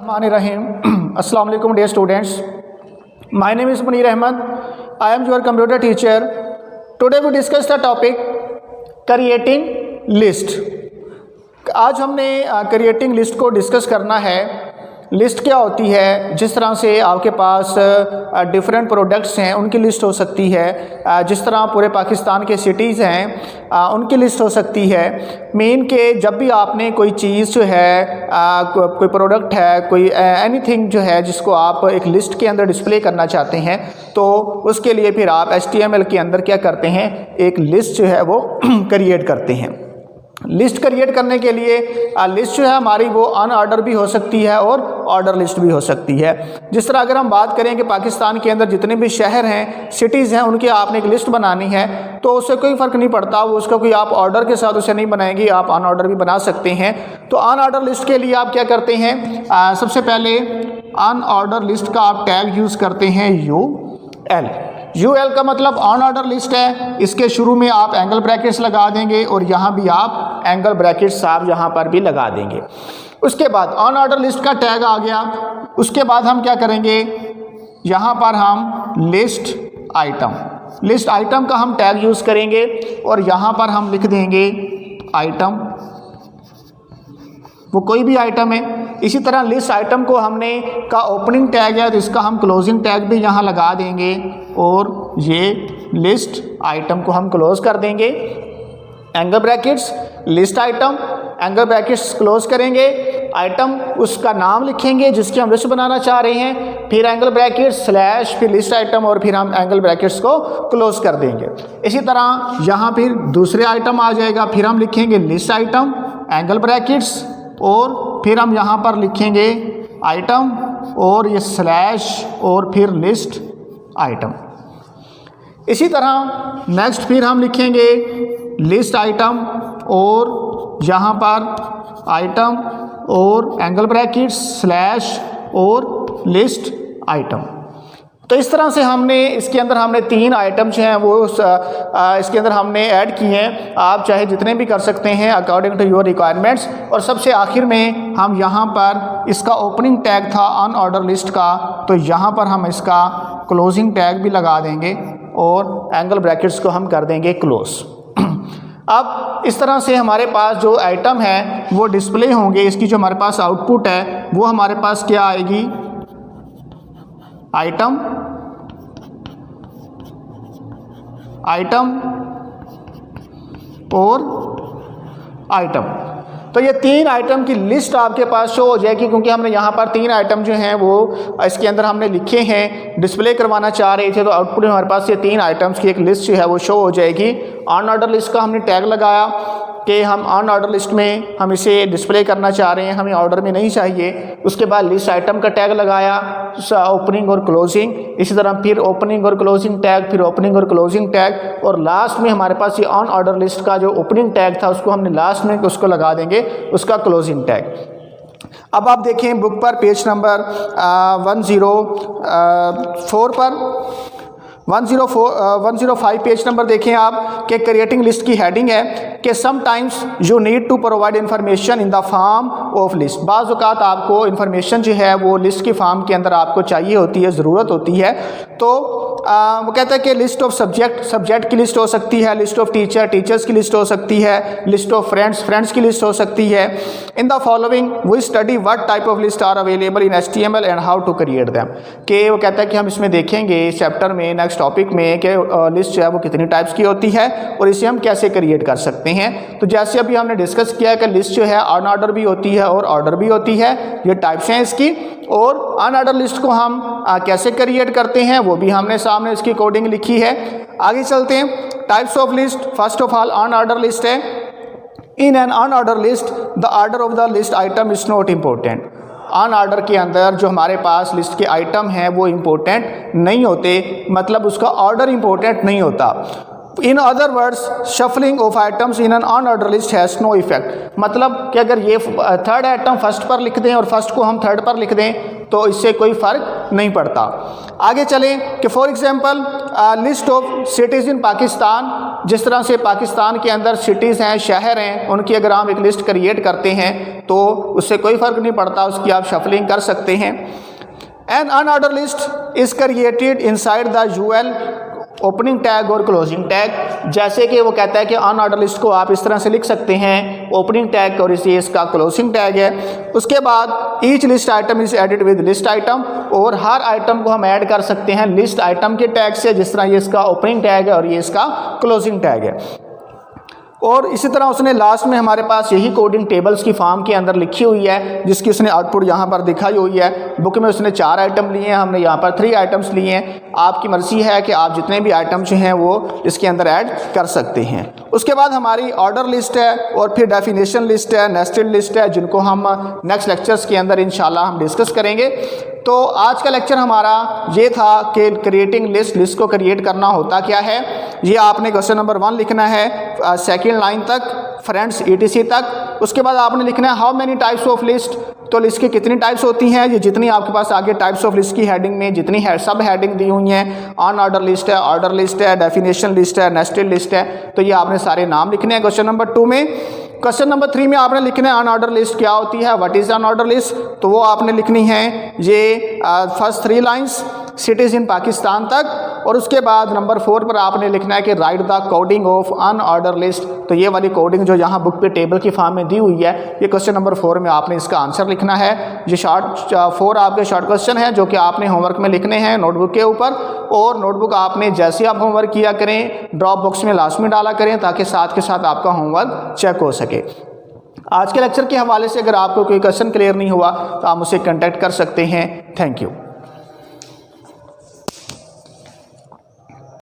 Rrahim. Assalamu alaikum dear students. My name is Munir Ahmed. I am your computer teacher. Today we discuss the topic creating list. आज हमने creating list को discuss करना है। List क्या होती है? जिस तरह से आपके पास डिफरेंट प्रोडक्ट्स हैं उनकी लिस्ट हो सकती है, जिस तरह पूरे पाकिस्तान के सिटीज़ हैं उनकी लिस्ट हो सकती है। मेन के जब भी आपने कोई चीज़ जो है कोई प्रोडक्ट है, कोई एनीथिंग जो है जिसको आप एक लिस्ट के अंदर डिस्प्ले करना चाहते हैं, तो उसके लिए फिर आप HTML के अंदर क्या करते हैं, एक लिस्ट जो है वो क्रिएट करते हैं। लिस्ट क्रिएट करने के लिए लिस्ट जो है हमारी वो अनऑर्डर भी हो सकती है और ऑर्डर लिस्ट भी हो सकती है। जिस तरह अगर हम बात करें कि पाकिस्तान के अंदर जितने भी शहर हैं, सिटीज़ हैं, उनकी आपने एक लिस्ट बनानी है तो उससे कोई फ़र्क नहीं पड़ता, वो उसका कोई आप ऑर्डर के साथ उसे नहीं बनाएंगे, आप अनऑर्डर भी बना सकते हैं। तो अनऑर्डर लिस्ट के लिए आप क्या करते हैं, सबसे पहले अनऑर्डर लिस्ट का आप टैग यूज़ करते हैं UL का मतलब ऑन ऑर्डर लिस्ट है। इसके शुरू में आप एंगल ब्रैकेट्स लगा देंगे और यहाँ भी आप एंगल ब्रैकेट्स आप यहाँ पर भी लगा देंगे। उसके बाद ऑन ऑर्डर लिस्ट का टैग आ गया। उसके बाद हम क्या करेंगे, यहाँ पर हम लिस्ट आइटम का हम टैग यूज़ करेंगे और यहाँ पर हम लिख देंगे आइटम, वो कोई भी आइटम है। इसी तरह लिस्ट आइटम को हमने का ओपनिंग टैग है तो इसका हम क्लोजिंग टैग भी यहाँ लगा देंगे और ये लिस्ट आइटम को हम क्लोज कर देंगे। Angle brackets list item, angle brackets close करेंगे, आइटम उसका नाम लिखेंगे जिसकी हम लिस्ट बनाना चाह रहे हैं, फिर एंगल ब्रैकेट्स स्लैश, फिर लिस्ट आइटम और फिर हम एंगल ब्रैकेट्स को क्लोज कर देंगे। इसी तरह यहाँ फिर दूसरे आइटम आ जाएगा, फिर हम लिखेंगे लिस्ट आइटम, एंगल ब्रैकेट्स और फिर हम यहाँ पर लिखेंगे आइटम और ये स्लैश और फिर लिस्ट आइटम। इसी तरह नेक्स्ट फिर हम लिखेंगे लिस्ट आइटम और यहाँ पर आइटम और एंगल ब्रैकेट्स स्लैश और लिस्ट आइटम। तो इस तरह से हमने इसके अंदर हमने 3 आइटम जो हैं वो इसके अंदर हमने ऐड किए हैं। आप चाहे जितने भी कर सकते हैं अकॉर्डिंग टू योर रिक्वायरमेंट्स। और सबसे आखिर में हम यहाँ पर इसका ओपनिंग टैग था अनऑर्डर लिस्ट का, तो यहाँ पर हम इसका क्लोजिंग टैग भी लगा देंगे और एंगल ब्रैकेट्स को हम कर देंगे क्लोज। अब इस तरह से हमारे पास जो आइटम है वो डिस्प्ले होंगे। इसकी जो हमारे पास आउटपुट है वो हमारे पास क्या आएगी, आइटम और आइटम। तो ये 3 आइटम की लिस्ट आपके पास शो हो जाएगी, क्योंकि हमने यहाँ पर 3 आइटम जो हैं वो इसके अंदर हमने लिखे हैं, डिस्प्ले करवाना चाह रहे थे। तो आउटपुट में हमारे पास ये 3 आइटम्स की एक लिस्ट जो है वो शो हो जाएगी। ऑन ऑर्डर लिस्ट का हमने टैग लगाया कि हम ऑन ऑर्डर लिस्ट में हम इसे डिस्प्ले करना चाह रहे हैं, हमें ऑर्डर में नहीं चाहिए। उसके बाद लिस्ट आइटम का टैग लगाया, ओपनिंग और क्लोजिंग। इसी तरह फिर ओपनिंग और क्लोजिंग टैग, फिर ओपनिंग और क्लोजिंग टैग, और लास्ट में हमारे पास ये ऑन ऑर्डर लिस्ट का जो ओपनिंग टैग था उसको हमने लास्ट में उसको लगा देंगे उसका क्लोजिंग टैग। अब आप देखें बुक पर पेज नंबर 104 पर 105 पेज नंबर देखें आप कि क्रिएटिंग लिस्ट की हेडिंग है कि sometimes you need to provide information in the form of list. बाज़ औक़ात आपको इन्फॉर्मेशन जो है वो लिस्ट की फॉर्म के अंदर आपको चाहिए होती है, ज़रूरत होती है। तो वो कहता है कि लिस्ट ऑफ सब्जेक्ट की लिस्ट हो सकती है, लिस्ट ऑफ टीचर्स की लिस्ट हो सकती है, लिस्ट ऑफ फ्रेंड्स की लिस्ट हो सकती है। In the following we study what type of list are available in HTML and how to create them. कि वो कहता है कि हम इसमें देखेंगे इस चैप्टर में नेक्स्ट टॉपिक में कि लिस्ट जो है वो कितनी टाइप्स की होती है और इसे हम कैसे क्रिएट कर सकते हैं। तो जैसे अभी हमने डिस्कस किया है कि लिस्ट जो है अनऑर्डर भी होती है और ऑर्डर भी होती है, ये टाइप्स हैं इसकी। और अनऑर्डर लिस्ट को हम कैसे क्रिएट करते हैं वो भी हमने सामने इसकी कोडिंग लिखी है। आगे चलते हैं। Types of list, first of all unorder list है। In an unorder list the order of the list item is not important. Unorder के अंदर जो हमारे पास लिस्ट के आइटम हैं वो इम्पोर्टेंट नहीं होते, मतलब उसका ऑर्डर इम्पोर्टेंट नहीं होता। In other words shuffling of items in an unorder list has no effect. मतलब कि अगर ये थर्ड आइटम फर्स्ट पर लिख दें और फर्स्ट को हम थर्ड पर लिख दें तो इससे कोई फ़र्क नहीं पड़ता। आगे चलें कि for example list of cities in Pakistan, जिस तरह से पाकिस्तान के अंदर सिटीज़ हैं, शहर हैं, उनकी अगर हम एक लिस्ट क्रिएट करते हैं तो उससे कोई फ़र्क नहीं पड़ता, उसकी आप शफलिंग कर सकते हैं। An unorder list is created inside the UL opening tag और क्लोजिंग टैग। जैसे कि वो कहता है कि अनऑर्डर लिस्ट को आप इस तरह से लिख सकते हैं, ओपनिंग टैग और इसी इसका क्लोजिंग टैग है। उसके बाद each list item is added with list item, और हर आइटम को हम ऐड कर सकते हैं लिस्ट आइटम के टैग से, जिस तरह ये इसका ओपनिंग टैग है और ये इसका क्लोजिंग टैग है। और इसी तरह उसने लास्ट में हमारे पास यही कोडिंग टेबल्स की फॉर्म के अंदर लिखी हुई है, जिसकी उसने आउटपुट यहाँ पर दिखाई हुई है। बुक में उसने 4 आइटम लिए हैं, हमने यहाँ पर 3 आइटम्स लिए हैं। आपकी मर्ज़ी है कि आप जितने भी आइटम जो हैं वो इसके अंदर ऐड कर सकते हैं। उसके बाद हमारी ऑर्डर लिस्ट है और फिर डेफिनेशन लिस्ट है, नेस्टेड लिस्ट है, जिनको हम नेक्स्ट लेक्चर्स के अंदर इंशाल्लाह हम डिस्कस करेंगे। तो आज का लेक्चर हमारा ये था कि क्रिएटिंग लिस्ट को क्रिएट करना होता क्या है। ये आपने क्वेश्चन नंबर 1 लिखना है सेकेंड लाइन तक, फ्रेंड्स ETC तक। उसके बाद आपने लिखना है how many types of list, तो लिस्ट की कितनी टाइप्स होती हैं, ये जितनी आपके पास आगे टाइप्स ऑफ लिस्ट की हेडिंग में जितनी है सब हेडिंग दी हुई हैं, अनऑर्डर लिस्ट है, ऑर्डर लिस्ट है, डेफिनेशन लिस्ट है, नेस्टेड लिस्ट है, तो ये आपने सारे नाम लिखने हैं क्वेश्चन नंबर 2 में। क्वेश्चन नंबर 3 में आपने लिखना है अनऑर्डर लिस्ट क्या होती है, व्हाट इज़ अनऑर्डर लिस्ट, तो वो आपने लिखनी है ये first 3 lines cities in Pakistan तक। और उसके बाद नंबर 4 पर आपने लिखना है कि right the coding of unordered list, तो ये वाली कोडिंग जो यहाँ बुक पे टेबल की फॉर्म में दी हुई है, ये क्वेश्चन नंबर 4 में आपने इसका आंसर लिखना है। ये 4 आपके शॉर्ट क्वेश्चन हैं जो कि आपने होमवर्क में लिखने हैं नोटबुक के ऊपर, और नोटबुक आपने जैसे आप होमवर्क किया करें ड्रॉप बॉक्स में लास्ट में डाला करें ताकि साथ के साथ आपका होमवर्क चेक हो सके। आज के लेक्चर के हवाले से अगर आपको कोई क्वेश्चन क्लियर नहीं हुआ तो आप मुझसे कॉन्टैक्ट कर सकते हैं। Thank you.